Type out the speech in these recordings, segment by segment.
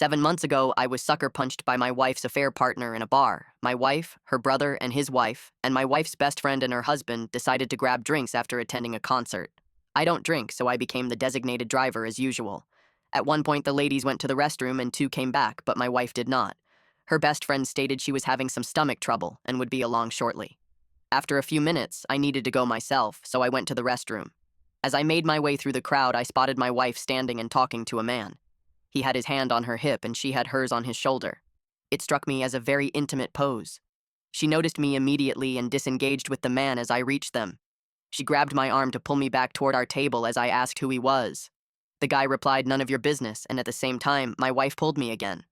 7 months ago, I was sucker punched by my wife's affair partner in a bar. My wife, her brother and his wife, and my wife's best friend and her husband decided to grab drinks after attending a concert. I don't drink, so I became the designated driver as usual. At one point, the ladies went to the restroom and two came back, but my wife did not. Her best friend stated she was having some stomach trouble and would be along shortly. After a few minutes, I needed to go myself, so I went to the restroom. As I made my way through the crowd, I spotted my wife standing and talking to a man. He had his hand on her hip and she had hers on his shoulder. It struck me as a very intimate pose. She noticed me immediately and disengaged with the man as I reached them. She grabbed my arm to pull me back toward our table as I asked who he was. The guy replied, "None of your business," and at the same time, my wife pulled me again.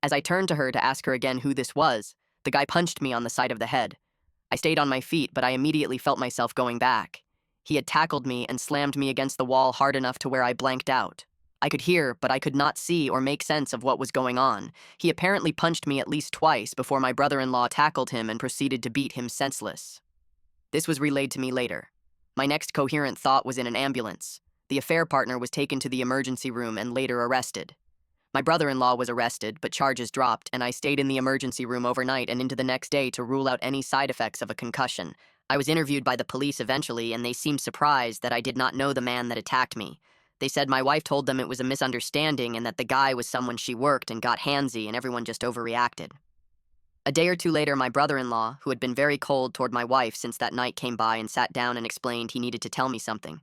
As I turned to her to ask her again who this was, the guy punched me on the side of the head. I stayed on my feet, but I immediately felt myself going back. He had tackled me and slammed me against the wall hard enough to where I blanked out. I could hear, but I could not see or make sense of what was going on. He apparently punched me at least twice before my brother-in-law tackled him and proceeded to beat him senseless. This was relayed to me later. My next coherent thought was in an ambulance. The affair partner was taken to the emergency room and later arrested. My brother-in-law was arrested, but charges dropped, and I stayed in the emergency room overnight and into the next day to rule out any side effects of a concussion. I was interviewed by the police eventually, and they seemed surprised that I did not know the man that attacked me. They said my wife told them it was a misunderstanding and that the guy was someone she worked and got handsy and everyone just overreacted. A day or two later, my brother-in-law, who had been very cold toward my wife since that night, came by and sat down and explained he needed to tell me something.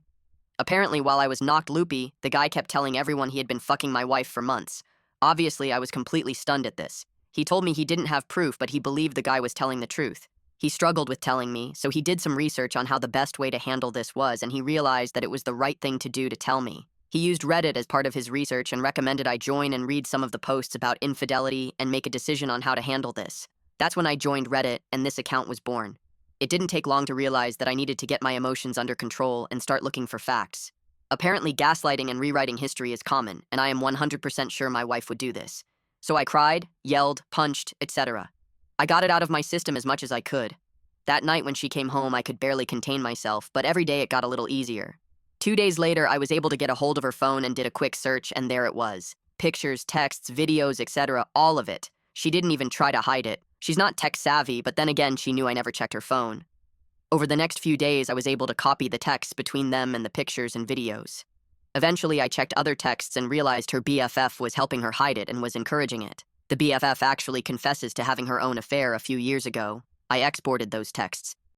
Apparently, while I was knocked loopy, the guy kept telling everyone he had been fucking my wife for months. Obviously, I was completely stunned at this. He told me he didn't have proof, but he believed the guy was telling the truth. He struggled with telling me, so he did some research on how the best way to handle this was, and he realized that it was the right thing to do to tell me. He used Reddit as part of his research and recommended I join and read some of the posts about infidelity and make a decision on how to handle this. That's when I joined Reddit, and this account was born. It didn't take long to realize that I needed to get my emotions under control and start looking for facts. Apparently, gaslighting and rewriting history is common, and I am 100% sure my wife would do this. So I cried, yelled, punched, etc. I got it out of my system as much as I could. That night when she came home, I could barely contain myself, but every day it got a little easier. 2 days later, I was able to get a hold of her phone and did a quick search, and there it was. Pictures, texts, videos, etc., all of it. She didn't even try to hide it. She's not tech savvy, but then again, she knew I never checked her phone. Over the next few days, I was able to copy the texts between them and the pictures and videos. Eventually, I checked other texts and realized her BFF was helping her hide it and was encouraging it. The BFF actually confesses to having her own affair a few years ago. I exported those texts.